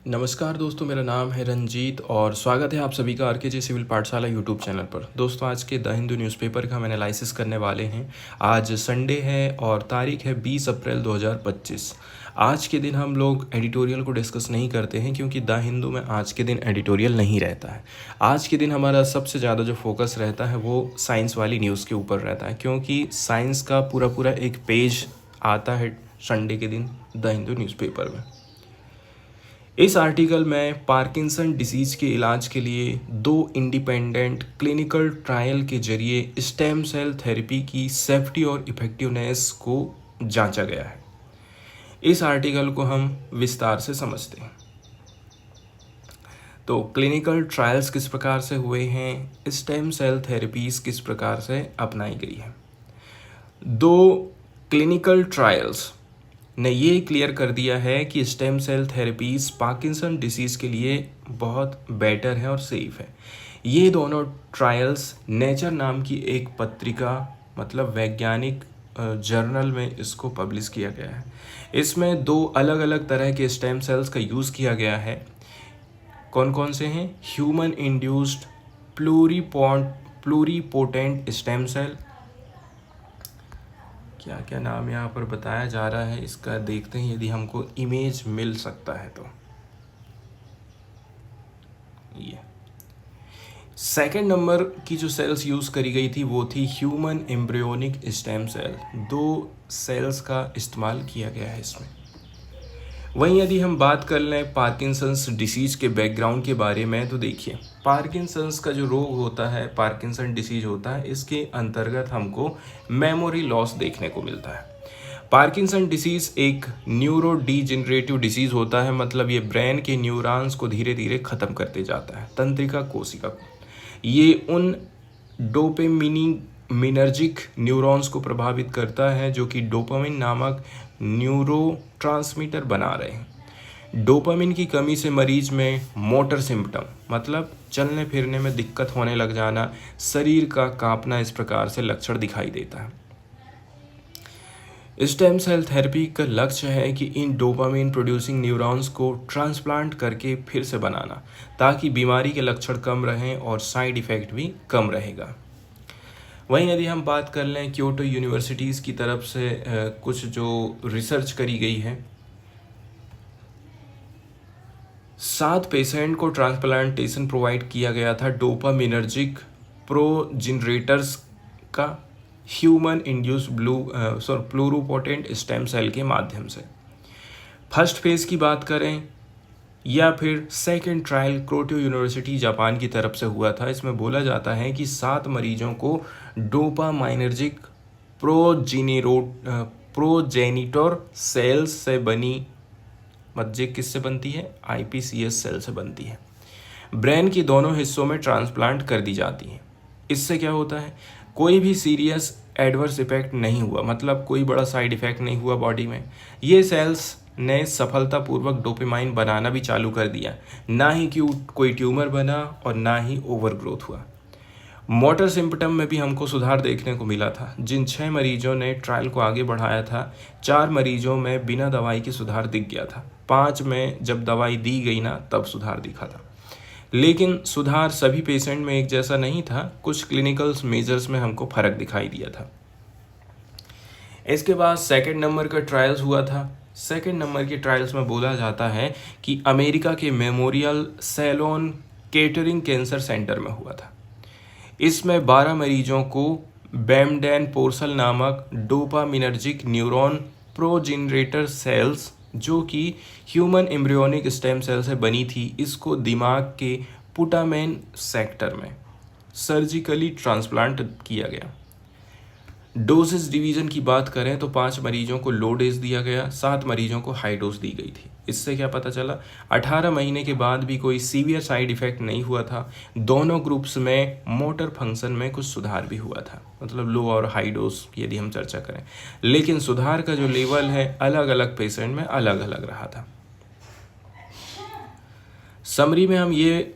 नमस्कार दोस्तों, मेरा नाम है रंजीत और स्वागत है आप सभी का आरकेजे सिविल पाठशाला यूट्यूब चैनल पर। दोस्तों, आज के द हिंदू न्यूज़पेपर का हम एनालिसिस करने वाले हैं। आज संडे है और तारीख है 20 अप्रैल 2025। आज के दिन हम लोग एडिटोरियल को डिस्कस नहीं करते हैं क्योंकि द हिंदू में आज के दिन एडिटोरियल नहीं रहता है। आज के दिन हमारा सबसे ज़्यादा जो फोकस रहता है वो साइंस वाली न्यूज़ के ऊपर रहता है, क्योंकि साइंस का पूरा एक पेज आता है संडे के दिन द हिंदू न्यूज़पेपर में। इस आर्टिकल में पार्किंसन डिसीज के इलाज के लिए 2 इंडिपेंडेंट क्लिनिकल ट्रायल के जरिए स्टेम सेल थेरेपी की सेफ्टी और इफेक्टिवनेस को जांचा गया है। इस आर्टिकल को हम विस्तार से समझते हैं। तो क्लिनिकल ट्रायल्स किस प्रकार से हुए हैं, स्टेम सेल थेरेपीज किस प्रकार से अपनाई गई है। 2 क्लिनिकल ट्रायल्स ने ये क्लियर कर दिया है कि stem cell therapies Parkinson disease के लिए बहुत बेटर है और सेफ़ है। ये दोनों ट्रायल्स नेचर नाम की एक पत्रिका मतलब वैज्ञानिक जर्नल में इसको पब्लिश किया गया है। इसमें 2 अलग अलग तरह के स्टेम सेल्स का यूज़ किया गया है। कौन कौन से हैं? Human induced pluripotent stem cell, क्या क्या नाम यहाँ पर बताया जा रहा है इसका देखते हैं, यदि हमको इमेज मिल सकता है तो। ये सेकेंड नंबर की जो सेल्स यूज़ करी गई थी वो थी human embryonic stem cell. 2 cells का इस्तेमाल किया गया है इसमें। वहीं यदि हम बात कर लें पार्किंसंस डिसीज़ के बैकग्राउंड के बारे में, तो देखिए पार्किंसंस का जो रोग होता है, पार्किंसन डिसीज होता है, इसके अंतर्गत हमको मेमोरी लॉस देखने को मिलता है। पार्किंसन डिसीज़ एक न्यूरो डीजेनरेटिव डिसीज़ होता है, मतलब ये ब्रेन के न्यूरॉन्स को धीरे धीरे ख़त्म करते जाता है, तंत्रिका कोशिका को। ये उन डोपामिनर्जिक न्यूरॉन्स को प्रभावित करता है जो कि डोपामिन नामक न्यूरोट्रांसमीटर बना रहे हैं। डोपामिन की कमी से मरीज में मोटर सिम्पटम मतलब चलने फिरने में दिक्कत होने लग जाना, शरीर का कांपना, इस प्रकार से लक्षण दिखाई देता है। स्टेम सेल थेरेपी का लक्ष्य है कि इन डोपामिन प्रोड्यूसिंग न्यूरॉन्स को ट्रांसप्लांट करके फिर से बनाना, ताकि बीमारी के लक्षण कम रहें और साइड इफ़ेक्ट भी कम रहेगा। वहीं यदि हम बात कर लें क्योटो यूनिवर्सिटीज़ की तरफ से कुछ जो रिसर्च करी गई है, 7 पेशेंट को ट्रांसप्लांटेशन प्रोवाइड किया गया था डोपामिनर्जिक प्रोजेनरेटर्स का human induce pluripotent stem cell के माध्यम से। फर्स्ट फेज की बात करें या फिर second trial Kyoto university Japan की तरफ से हुआ था। इसमें बोला जाता है कि 7 मरीजों को डोपामाइनर्जिक प्रोजेनिटर सेल्स से बनी मज्जे किससे बनती है? आईपीसीएस सेल से बनती है। ब्रेन के दोनों हिस्सों में ट्रांसप्लांट कर दी जाती है। इससे क्या होता है? कोई भी सीरियस एडवर्स इफेक्ट नहीं हुआ, मतलब कोई बड़ा साइड इफेक्ट नहीं हुआ बॉडी में। ये सेल्स ने सफलतापूर्वक डोपामाइन बनाना भी चालू कर दिया, ना ही कि कोई ट्यूमर बना और ना ही ओवरग्रोथ हुआ। मोटर सिम्पटम में भी हमको सुधार देखने को मिला था। जिन 6 मरीजों ने ट्रायल को आगे बढ़ाया था, 4 मरीजों में बिना दवाई के सुधार दिख गया था। 5 में जब दवाई दी गई ना तब सुधार दिखा था। लेकिन सुधार सभी पेशेंट में एक जैसा नहीं था, कुछ क्लिनिकल मेजर्स में हमको फर्क दिखाई दिया था। इसके बाद सेकेंड नंबर का ट्रायल्स हुआ था। सेकेंड नंबर के ट्रायल्स में बोला जाता है कि अमेरिका के memorial salon catering cancer centre में हुआ था। इसमें 12 मरीजों को बैमडेन पोर्सल नामक डोपामिनर्जिक न्यूरॉन प्रोजेनरेटर सेल्स, जो कि ह्यूमन एम्ब्रियोनिक स्टेम सेल से बनी थी, इसको दिमाग के पुटामेन सेक्टर में सर्जिकली ट्रांसप्लांट किया गया। डोजेस डिवीज़न की बात करें तो 5 मरीजों को लो डोज दिया गया, 7 मरीजों को हाई डोज दी गई थी। इससे क्या पता चला? 18 महीने के बाद भी कोई सीवियर साइड इफ़ेक्ट नहीं हुआ था। दोनों ग्रुप्स में मोटर फंक्शन में कुछ सुधार भी हुआ था, मतलब लो और हाई डोज यदि हम चर्चा करें। लेकिन सुधार का जो लेवल है अलग अलग पेशेंट में अलग अलग रहा था। समरी में हम ये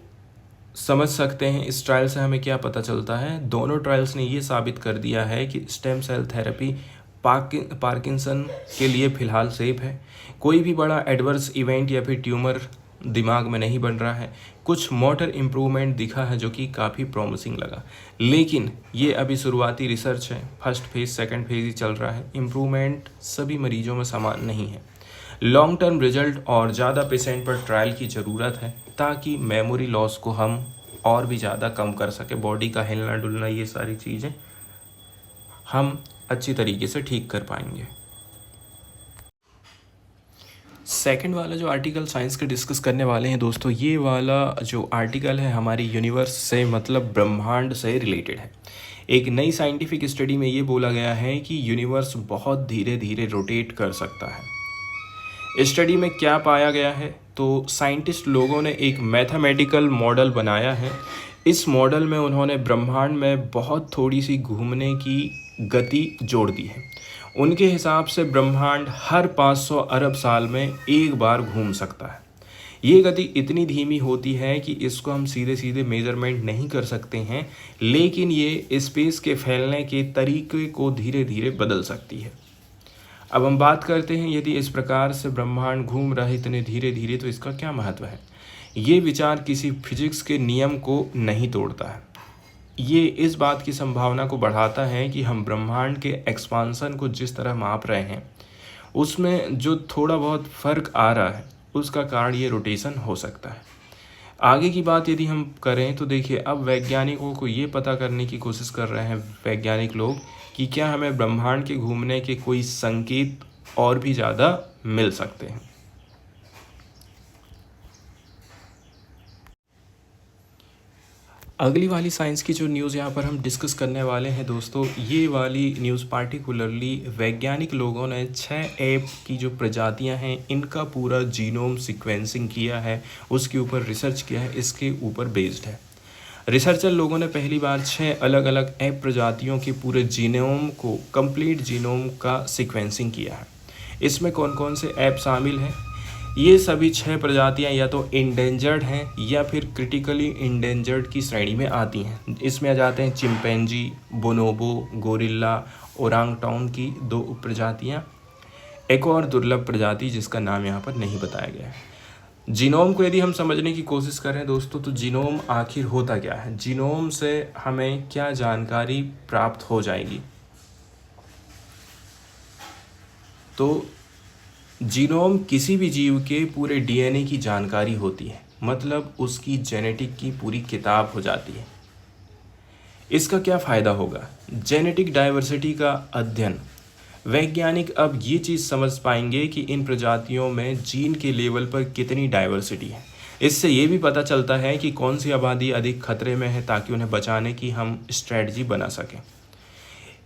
समझ सकते हैं इस ट्रायल से हमें क्या पता चलता है। दोनों ट्रायल्स ने ये साबित कर दिया है कि स्टेम सेल थेरेपी पार्किंसन के लिए फ़िलहाल सेफ है। कोई भी बड़ा एडवर्स इवेंट या फिर ट्यूमर दिमाग में नहीं बन रहा है। कुछ मोटर इम्प्रूवमेंट दिखा है जो कि काफ़ी प्रॉमिसिंग लगा, लेकिन ये अभी शुरुआती रिसर्च है, फर्स्ट फेज सेकंड फेज ही चल रहा है। इम्प्रूवमेंट सभी मरीजों में समान नहीं है। लॉन्ग टर्म रिजल्ट और ज़्यादा पेशेंट पर ट्रायल की ज़रूरत है ताकि मेमोरी लॉस को हम और भी ज़्यादा कम कर सके। बॉडी का हिलना डुलना, ये सारी चीज़ें हम अच्छी तरीके से ठीक कर पाएंगे। सेकंड वाला जो आर्टिकल साइंस का डिस्कस करने वाले हैं दोस्तों, ये वाला जो आर्टिकल है हमारी यूनिवर्स से मतलब ब्रह्मांड से रिलेटेड है। एक नई साइंटिफिक स्टडी में ये बोला गया है कि यूनिवर्स बहुत धीरे धीरे रोटेट कर सकता है। स्टडी में क्या पाया गया है, तो साइंटिस्ट लोगों ने एक मैथमेटिकल मॉडल बनाया है। इस मॉडल में उन्होंने ब्रह्मांड में बहुत थोड़ी सी घूमने की गति जोड़ दी है। उनके हिसाब से ब्रह्मांड हर 500 अरब साल में एक बार घूम सकता है। ये गति इतनी धीमी होती है कि इसको हम सीधे सीधे मेजरमेंट नहीं कर सकते हैं, लेकिन ये स्पेस के फैलने के तरीके को धीरे धीरे बदल सकती है। अब हम बात करते हैं, यदि इस प्रकार से ब्रह्मांड घूम रहा है इतने धीरे धीरे, तो इसका क्या महत्व है। ये विचार किसी फिजिक्स के नियम को नहीं तोड़ता है। ये इस बात की संभावना को बढ़ाता है कि हम ब्रह्मांड के एक्सपांसन को जिस तरह माप रहे हैं उसमें जो थोड़ा बहुत फ़र्क आ रहा है उसका कारण ये रोटेशन हो सकता है। आगे की बात यदि हम करें तो देखिए, अब वैज्ञानिकों को ये पता करने की कोशिश कर रहे हैं वैज्ञानिक लोग कि क्या हमें ब्रह्मांड के घूमने के कोई संकेत और भी ज़्यादा मिल सकते हैं। अगली वाली साइंस की जो न्यूज़ यहाँ पर हम डिस्कस करने वाले हैं दोस्तों, ये वाली न्यूज़ पार्टिकुलरली वैज्ञानिक लोगों ने 6 ऐप की जो प्रजातियाँ हैं इनका पूरा जीनोम सीक्वेंसिंग किया है, उसके ऊपर रिसर्च किया है, इसके ऊपर बेस्ड है। रिसर्चर लोगों ने पहली बार 6 अलग अलग ऐप प्रजातियों के पूरे जीनोम को, कंप्लीट जीनोम का सीक्वेंसिंग किया है। इसमें कौन कौन से ऐप शामिल हैं, ये सभी 6 प्रजातियां या तो इंडेंजर्ड हैं या फिर क्रिटिकली इंडेंजर्ड की श्रेणी में आती हैं। इसमें आ जाते हैं चिंपैंजी, बोनोबो, गोरिल्ला, ओरांगटांग की 2 उप प्रजातियाँ, एक और दुर्लभ प्रजाति जिसका नाम यहाँ पर नहीं बताया गया है। जीनोम को यदि हम समझने की कोशिश करें दोस्तों, तो जीनोम आखिर होता क्या है, जीनोम से हमें क्या जानकारी प्राप्त हो जाएगी। तो जीनोम किसी भी जीव के पूरे डीएनए की जानकारी होती है, मतलब उसकी जेनेटिक की पूरी किताब हो जाती है। इसका क्या फ़ायदा होगा, जेनेटिक डाइवर्सिटी का अध्ययन। वैज्ञानिक अब ये चीज़ समझ पाएंगे कि इन प्रजातियों में जीन के लेवल पर कितनी डाइवर्सिटी है। इससे ये भी पता चलता है कि कौन सी आबादी अधिक खतरे में है ताकि उन्हें बचाने की हम स्ट्रेटजी बना सकें।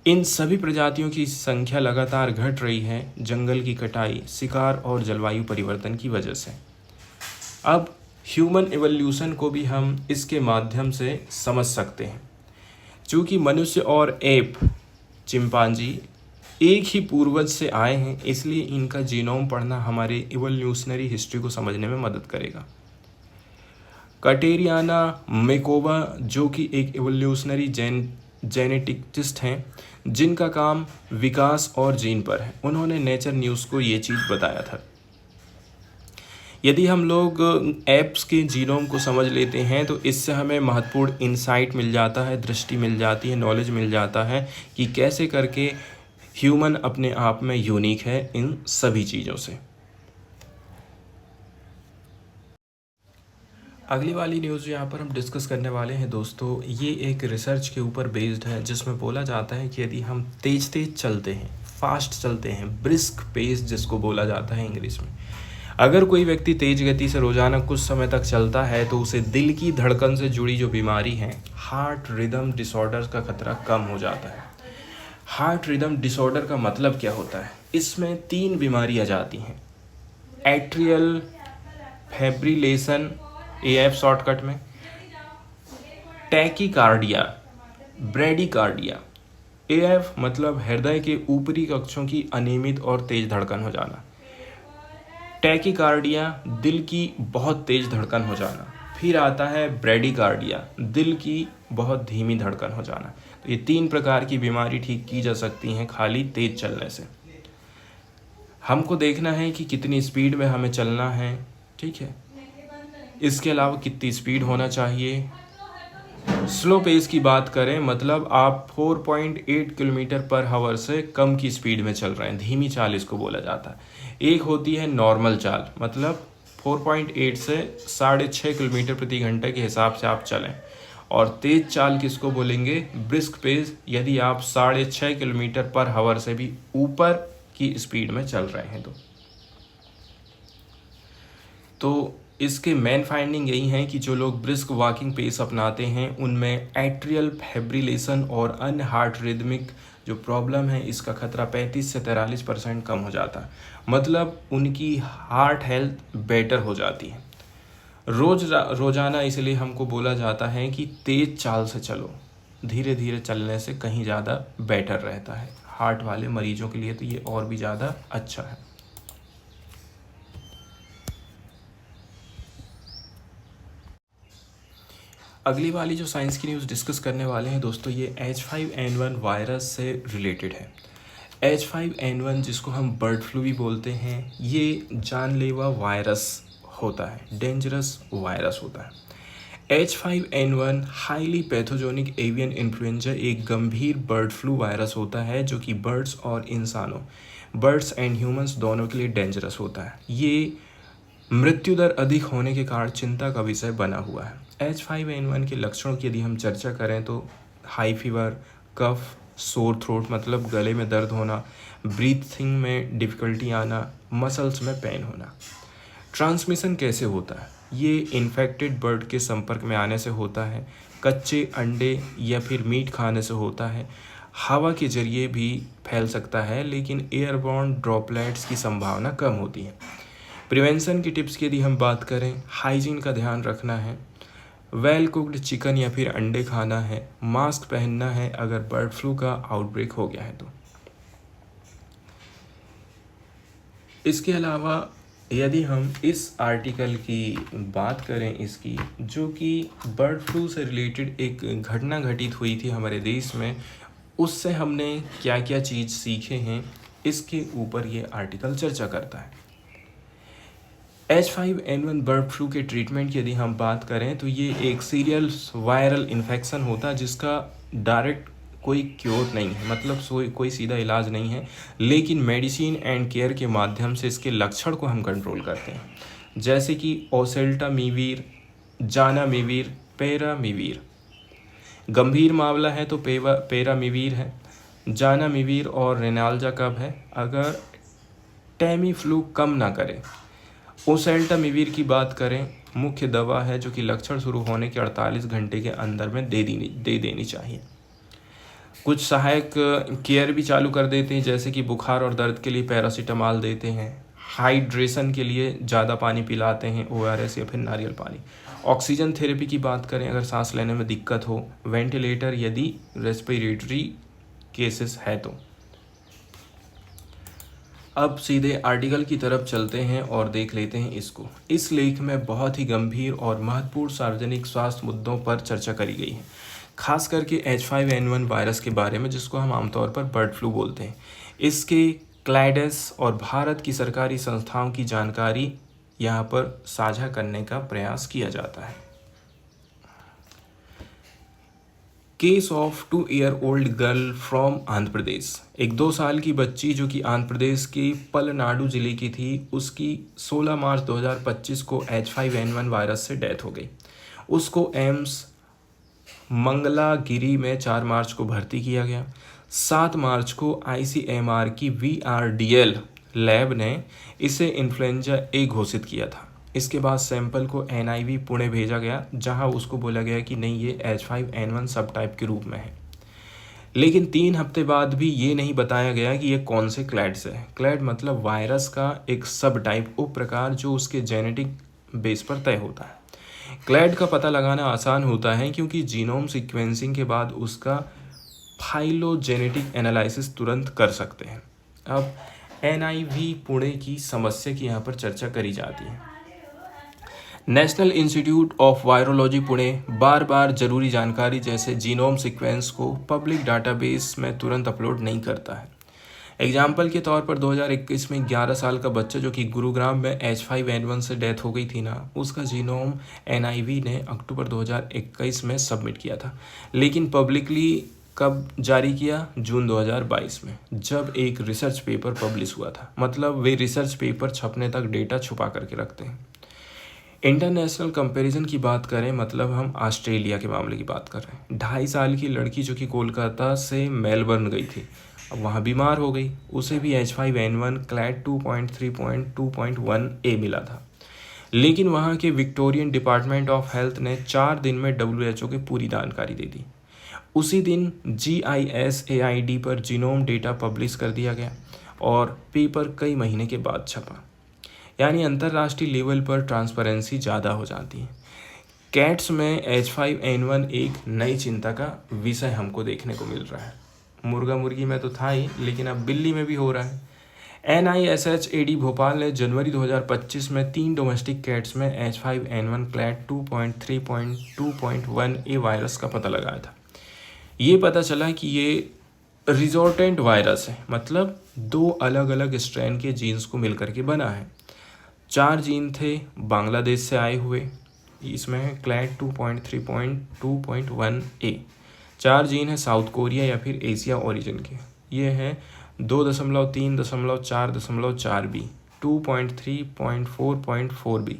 इन सभी प्रजातियों की संख्या लगातार घट रही है जंगल की कटाई, शिकार और जलवायु परिवर्तन की वजह से। अब ह्यूमन इवोल्यूशन को भी हम इसके माध्यम से समझ सकते हैं। चूँकि मनुष्य और एप, चिंपांजी एक ही पूर्वज से आए हैं, इसलिए इनका जीनोम पढ़ना हमारे इवोल्यूशनरी हिस्ट्री को समझने में मदद करेगा। कटेरियाना मेकोवा, जो कि एक इवोल्यूशनरी जेनेटिक्टिस्ट हैं जिनका काम विकास और जीन पर है, उन्होंने नेचर न्यूज़ को ये चीज़ बताया था। यदि हम लोग एप्स के जीनोम को समझ लेते हैं तो इससे हमें महत्वपूर्ण इंसाइट मिल जाता है, दृष्टि मिल जाती है, नॉलेज मिल जाता है कि कैसे करके ह्यूमन अपने आप में यूनिक है इन सभी चीज़ों से। अगली वाली न्यूज़ यहाँ पर हम डिस्कस करने वाले हैं दोस्तों, ये एक रिसर्च के ऊपर बेस्ड है जिसमें बोला जाता है कि यदि हम तेज़ चलते हैं, फास्ट चलते हैं, ब्रिस्क पेस जिसको बोला जाता है इंग्लिश में, अगर कोई व्यक्ति तेज़ गति से रोज़ाना कुछ समय तक चलता है तो उसे दिल की धड़कन से जुड़ी जो बीमारी है, हार्ट रिदम डिसऑर्डर का खतरा कम हो जाता है। हार्ट रिदम डिसऑर्डर का मतलब क्या होता है, इसमें 3 बीमारियाँ जाती हैं। एट्रियल फाइब्रिलेशन, एएफ शॉर्टकट में, टैकीकार्डिया, ब्रेडिकार्डिया। एएफ मतलब हृदय के ऊपरी कक्षों की अनियमित और तेज धड़कन हो जाना। टैकीकार्डिया दिल की बहुत तेज धड़कन हो जाना। फिर आता है ब्रेडिकार्डिया, दिल की बहुत धीमी धड़कन हो जाना। तो ये 3 प्रकार की बीमारी ठीक की जा सकती हैं खाली तेज चलने से। हमको देखना है कि कितनी स्पीड में हमें चलना है, ठीक है। इसके अलावा कितनी स्पीड होना चाहिए। स्लो पेस की बात करें मतलब आप 4.8 किलोमीटर पर हावर से कम की स्पीड में चल रहे हैं, धीमी चाल इसको बोला जाता है। एक होती है नॉर्मल चाल, मतलब 4.8 से 6.5 किलोमीटर प्रति घंटे के हिसाब से आप चलें। और तेज चाल किसको बोलेंगे, ब्रिस्क पेस, यदि आप 6.5 किलोमीटर पर हावर से भी ऊपर की स्पीड में चल रहे हैं तो इसके मेन फाइंडिंग यही है कि जो लोग ब्रिस्क वॉकिंग पेस अपनाते हैं उनमें एट्रियल फाइब्रिलेशन और अन्य हार्ट रिदमिक जो प्रॉब्लम है इसका खतरा 35 से 43% कम हो जाता है, मतलब उनकी हार्ट हेल्थ बेटर हो जाती है। रोजाना इसलिए हमको बोला जाता है कि तेज चाल से चलो, धीरे धीरे चलने से कहीं ज़्यादा बेटर रहता है। हार्ट वाले मरीजों के लिए तो ये और भी ज़्यादा अच्छा है। अगली वाली जो साइंस की न्यूज़ डिस्कस करने वाले हैं दोस्तों, ये H5N1 वायरस से रिलेटेड है। H5N1 जिसको हम बर्ड फ्लू भी बोलते हैं, ये जानलेवा वायरस होता है, डेंजरस वायरस होता है। H5N1 highly pathogenic avian influenza एक गंभीर बर्ड फ्लू वायरस होता है जो कि बर्ड्स और इंसानों, बर्ड्स एंड ह्यूमंस दोनों के लिए डेंजरस होता है। ये मृत्यु दर अधिक होने के कारण चिंता का विषय बना हुआ है। H5N1 के लक्षणों की यदि हम चर्चा करें तो हाई फीवर, कफ, सोर थ्रोट मतलब गले में दर्द होना, ब्रीथिंग में डिफ़िकल्टी आना, मसल्स में पेन होना। ट्रांसमिशन कैसे होता है, ये इन्फेक्टेड बर्ड के संपर्क में आने से होता है, कच्चे अंडे या फिर मीट खाने से होता है, हवा के जरिए भी फैल सकता है लेकिन एयरबॉर्न ड्रॉपलेट्स की संभावना कम होती है। प्रिवेंशन की टिप्स की यदि हम बात करें, हाइजीन का ध्यान रखना है, वेल कुक्ड चिकन या फिर अंडे खाना है, मास्क पहनना है अगर बर्ड फ्लू का आउटब्रेक हो गया है तो। इसके अलावा यदि हम इस आर्टिकल की बात करें इसकी, जो कि बर्ड फ्लू से रिलेटेड एक घटना घटित हुई थी हमारे देश में, उससे हमने क्या क्या चीज़ सीखे हैं, इसके ऊपर ये आर्टिकल चर्चा करता है। H5N1 बर्ड फ्लू के ट्रीटमेंट की यदि हम बात करें तो ये एक सीरियस वायरल इन्फेक्शन होता है जिसका डायरेक्ट कोई क्योर नहीं है, मतलब कोई सीधा इलाज नहीं है, लेकिन मेडिसिन एंड केयर के माध्यम से इसके लक्षण को हम कंट्रोल करते हैं, जैसे कि ओसेल्टामिविर, जानामिविर, पेरामिविर। गंभीर मामला है तो पेरामिविर है, जानामिविर और रेनाल्जा कब है अगर टेमी फ्लू कम ना करे। ओसेल्टामिविर की बात करें, मुख्य दवा है जो कि लक्षण शुरू होने के 48 घंटे के अंदर में दे देनी चाहिए। कुछ सहायक केयर भी चालू कर देते हैं, जैसे कि बुखार और दर्द के लिए पैरासीटामॉल देते हैं, हाइड्रेशन के लिए ज़्यादा पानी पिलाते हैं, ORS या फिर नारियल पानी। ऑक्सीजन थेरेपी की बात करें, अगर सांस लेने में दिक्कत हो, वेंटिलेटर यदि रेस्पिरेटरी केसेस है तो। अब सीधे आर्टिकल की तरफ चलते हैं और देख लेते हैं इसको। इस लेख में बहुत ही गंभीर और महत्वपूर्ण सार्वजनिक स्वास्थ्य मुद्दों पर चर्चा करी गई है, खास करके H5N1 वायरस के बारे में, जिसको हम आमतौर पर बर्ड फ्लू बोलते हैं। इसके क्लाइडेस और भारत की सरकारी संस्थाओं की जानकारी यहाँ पर साझा करने का प्रयास किया जाता है। Case of 2-year-old girl from Andhra Pradesh. एक 2 साल की बच्ची जो कि आंध्र प्रदेश के पलनाडु जिले की थी, उसकी 16 मार्च 2025 को H5N1 वायरस से डेथ हो गई। उसको एम्स मंगलागिरी में 4 मार्च को भर्ती किया गया। 7 मार्च को ICMR की VRDL लैब ने इसे इन्फ्लुएंजा ए घोषित किया था। इसके बाद सैंपल को NIV पुणे भेजा गया, जहां उसको बोला गया कि नहीं, ये H5N1 सब टाइप के रूप में है। लेकिन 3 हफ्ते बाद भी ये नहीं बताया गया कि ये कौन से क्लैड से है। क्लैड मतलब वायरस का एक सब टाइप, उप प्रकार, जो उसके जेनेटिक बेस पर तय होता है। क्लैड का पता लगाना आसान होता है क्योंकि जीनोम सीक्वेंसिंग के बाद उसका फाइलोजेनेटिक एनालिसिस तुरंत कर सकते हैं। अब NIV पुणे की समस्या की यहाँ पर चर्चा करी जाती है। National Institute of Virology Pune बार बार जरूरी जानकारी जैसे जीनोम सीक्वेंस को पब्लिक डाटाबेस में तुरंत अपलोड नहीं करता है। एग्जाम्पल के तौर पर 2021 में 11 साल का बच्चा जो कि गुरुग्राम में H5N1 से डेथ हो गई थी ना, उसका जीनोम NIV ने अक्टूबर 2021 में सबमिट किया था, लेकिन पब्लिकली कब जारी किया? जून 2022 में, जब एक रिसर्च पेपर पब्लिश हुआ था। मतलब वे रिसर्च पेपर छपने तक डेटा छुपा करके रखते हैं। इंटरनेशनल कंपैरिजन की बात करें, मतलब हम ऑस्ट्रेलिया के मामले की बात कर रहे हैं। 2.5 साल की लड़की जो कि कोलकाता से मेलबर्न गई थी, अब वहाँ बीमार हो गई, उसे भी H5N1 क्लैड 2.3.2.1A मिला था, लेकिन वहाँ के विक्टोरियन डिपार्टमेंट ऑफ हेल्थ ने 4 दिन में WHO की पूरी जानकारी दे दी। उसी दिन GISAID पर जीनोम डेटा पब्लिश कर दिया गया और पेपर कई महीने के बाद छपा। यानी अंतर्राष्ट्रीय लेवल पर ट्रांसपेरेंसी ज़्यादा हो जाती है। कैट्स में H5N1 एक नई चिंता का विषय हमको देखने को मिल रहा है। मुर्गा मुर्गी में तो था ही, लेकिन अब बिल्ली में भी हो रहा है। NISHAD भोपाल ने जनवरी 2025 में 3 डोमेस्टिक कैट्स में H5N1 क्लैड 2.3.2.1A वायरस का पता लगाया था। ये पता चला कि ये रिजोर्टेंट वायरस है, मतलब 2 अलग अलग स्ट्रेन के जीन्स को मिलकर के बना है। 4 जीन थे बांग्लादेश से आए हुए, इसमें है क्लैड 2.3.2.1A। 4 जीन है साउथ कोरिया या फिर एशिया ओरिजिन के, ये है 2.3.4.4B, 2.3.4.4B।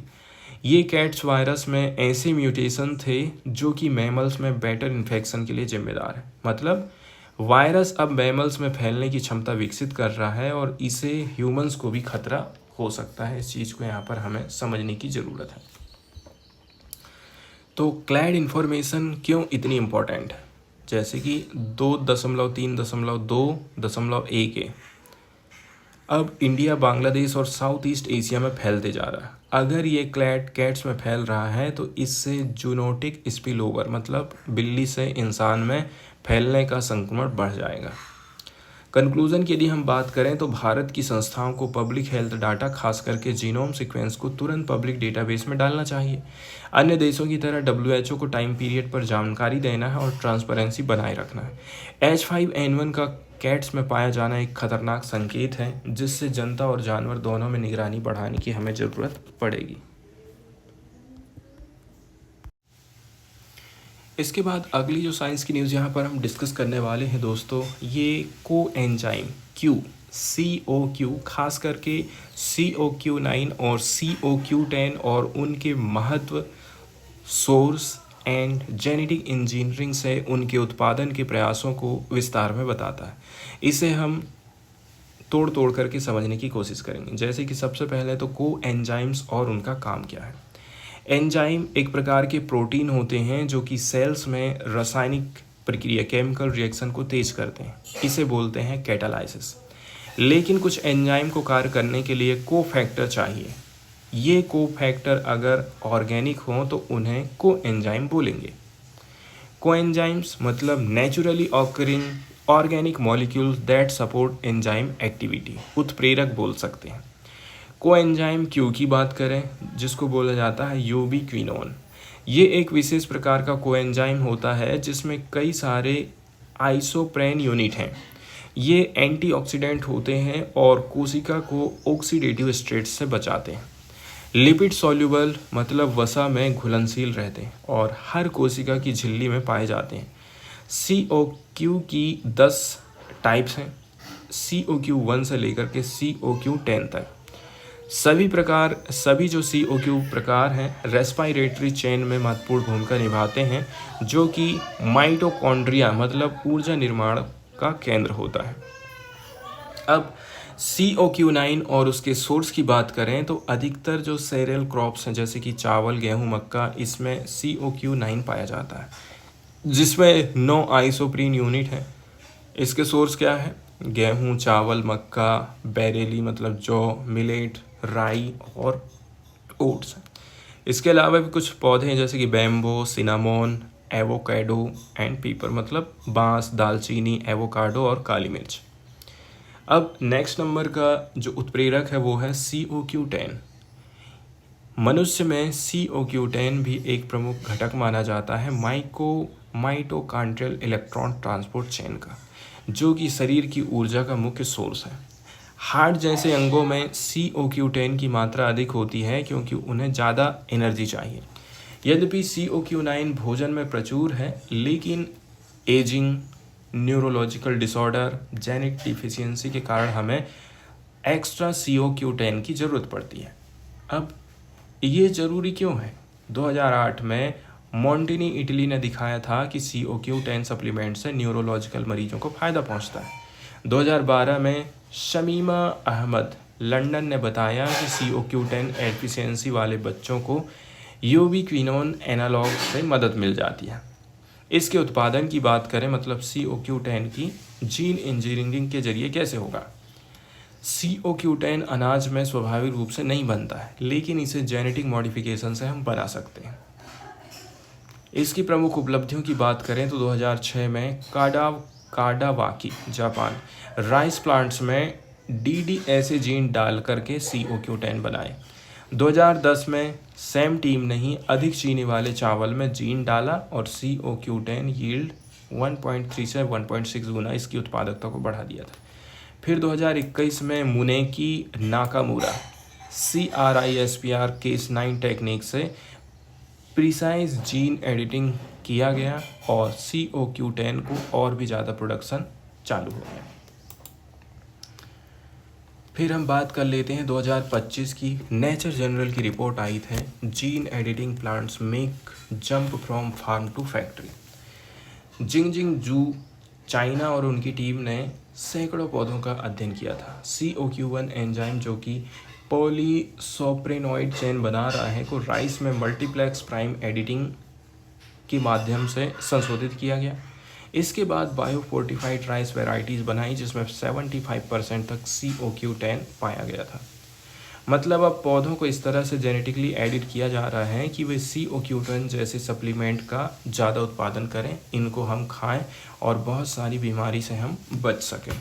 ये कैट्स वायरस में ऐसे म्यूटेशन थे जो कि मैमल्स में बेटर इन्फेक्शन के लिए जिम्मेदार है। मतलब वायरस अब मैमल्स में फैलने की क्षमता विकसित कर रहा है और इसे ह्यूमंस को भी खतरा हो सकता है। इस चीज़ को यहाँ पर हमें समझने की ज़रूरत है। तो क्लैड इन्फॉर्मेशन क्यों इतनी इम्पोर्टेंट है? जैसे कि 2.3.2.1 अब इंडिया, बांग्लादेश और साउथ ईस्ट एशिया में फैलते जा रहा है। अगर ये क्लैड कैट्स में फैल रहा है तो इससे जूनोटिक स्पिल ओवर, मतलब बिल्ली से इंसान में फैलने का संक्रमण बढ़ जाएगा। कंक्लूजन की यदि हम बात करें तो भारत की संस्थाओं को पब्लिक हेल्थ डाटा, खास करके जीनोम सीक्वेंस को तुरंत पब्लिक डेटाबेस में डालना चाहिए। अन्य देशों की तरह WHO को टाइम पीरियड पर जानकारी देना है और ट्रांसपेरेंसी बनाए रखना है। H5N1 का कैट्स में पाया जाना एक खतरनाक संकेत है, जिससे जनता और जानवर दोनों में निगरानी बढ़ाने की हमें ज़रूरत पड़ेगी। इसके बाद अगली जो साइंस की न्यूज़ यहाँ पर हम डिस्कस करने वाले हैं दोस्तों, ये कोएंजाइम COQ, खास करके COQ9 और COQ10 और उनके महत्व, सोर्स एंड जेनेटिक इंजीनियरिंग से उनके उत्पादन के प्रयासों को विस्तार में बताता है। इसे हम तोड़ तोड़ करके समझने की कोशिश करेंगे। जैसे कि सबसे पहले तो कोएंजाइम्स और उनका काम क्या है। एंजाइम एक प्रकार के प्रोटीन होते हैं जो कि सेल्स में रासायनिक प्रक्रिया, केमिकल रिएक्शन को तेज करते हैं। इसे बोलते हैं कैटालाइसिस। लेकिन कुछ एंजाइम को कार्य करने के लिए कोफैक्टर चाहिए। ये कोफैक्टर अगर ऑर्गेनिक हों तो उन्हें कोएंजाइम बोलेंगे। कोएंजाइम्स मतलब naturally occurring organic molecules that support enzyme activity, उत्प्रेरक बोल सकते हैं। कोएंजाइम क्यू की बात करें, जिसको बोला जाता है यूबिक्विनोन, ये एक विशेष प्रकार का कोएंजाइम होता है जिसमें कई सारे आइसोप्रेन यूनिट हैं। ये एंटीऑक्सीडेंट होते हैं और कोशिका को ऑक्सीडेटिव स्ट्रेस से बचाते हैं। लिपिड सॉल्युबल मतलब वसा में घुलनशील रहते हैं और हर कोशिका की झिल्ली में पाए जाते हैं। COQ की 10 टाइप्स हैं, COQ1 से लेकर के COQ10 तक। सभी जो COQ प्रकार हैं रेस्पिरेटरी चेन में महत्वपूर्ण भूमिका निभाते हैं, जो कि माइटोकॉन्ड्रिया मतलब ऊर्जा निर्माण का केंद्र होता है। अब COQ9 और उसके सोर्स की बात करें तो अधिकतर जो सेरियल क्रॉप्स हैं जैसे कि चावल, गेहूं, मक्का, इसमें COQ9 पाया जाता है, जिसमें 9 आइसोप्रीन यूनिट हैं। इसके सोर्स क्या है? गेहूं, चावल, मक्का, बैरेली मतलब जौ, मिलेट, राई और ओट्स। इसके अलावा भी कुछ पौधे हैं जैसे कि बैम्बो, सिनामोन, एवोकाडो एंड पीपर मतलब बांस, दालचीनी, एवोकाडो और काली मिर्च। अब नेक्स्ट नंबर का जो उत्प्रेरक है वो है COQ10। मनुष्य में COQ10 भी एक प्रमुख घटक माना जाता है माइटोकॉन्ड्रियल इलेक्ट्रॉन ट्रांसपोर्ट चेन का। जो कि शरीर की ऊर्जा का मुख्य सोर्स है। हार्ट जैसे अंगों में COQ10 की मात्रा अधिक होती है क्योंकि उन्हें ज़्यादा एनर्जी चाहिए। यद्यपि COQ9 भोजन में प्रचुर है, लेकिन ageing, neurological disorder, genetic deficiency के कारण हमें एक्स्ट्रा COQ10 की ज़रूरत पड़ती है। अब ये ज़रूरी क्यों है? 2008 में मोंटिनी इटली ने दिखाया था कि COQ10 सप्लीमेंट से न्यूरोलॉजिकल मरीजों को फ़ायदा पहुंचता है। 2012 में शमीमा अहमद लंदन ने बताया कि COQ10 एफिशिएंसी वाले बच्चों को यूबिक्विनोन एनालॉग से मदद मिल जाती है। इसके उत्पादन की बात करें, मतलब COQ10 की जीन इंजीनियरिंग के जरिए कैसे होगा। COQ10 अनाज में स्वाभाविक रूप से नहीं बनता है, लेकिन इसे जेनेटिक मॉडिफिकेशन से हम बना सकते हैं। इसकी प्रमुख उपलब्धियों की बात करें तो 2006 में काडावाकी जापान राइस प्लांट्स में DDSA जीन डाल करके COQ10 बनाए। 2010 में सेम टीम ने ही अधिक चीनी वाले चावल में जीन डाला और COQ10 यील्ड 1.3 से 1.6 गुना इसकी उत्पादकता को बढ़ा दिया था। फिर 2021 में मुनेकी नाकामुरा CRISPR Cas9 टेक्निक से प्रिसाइज जीन एडिटिंग किया गया और COQ10 को और भी ज़्यादा प्रोडक्शन चालू हो गया। फिर हम बात कर लेते हैं 2025 की नेचर जनरल की रिपोर्ट आई थी, gene editing plants make jump from farm to factory. Jingjing Zhu China और उनकी टीम ने सैकड़ों पौधों का अध्ययन किया था। COQ1 एंजाइम जो कि पॉलीसोप्रेनॉइड चेन बना रहा है को राइस में मल्टीप्लेक्स प्राइम एडिटिंग के माध्यम से संशोधित किया गया। इसके बाद बायो फोर्टिफाइड राइस वेराइटीज़ बनाई जिसमें 75% तक COQ10 पाया गया था। मतलब अब पौधों को इस तरह से जेनेटिकली एडिट किया जा रहा है कि वे COQ10 जैसे सप्लीमेंट का ज़्यादा उत्पादन करें, इनको हम खाएं और बहुत सारी बीमारी से हम बच सकें।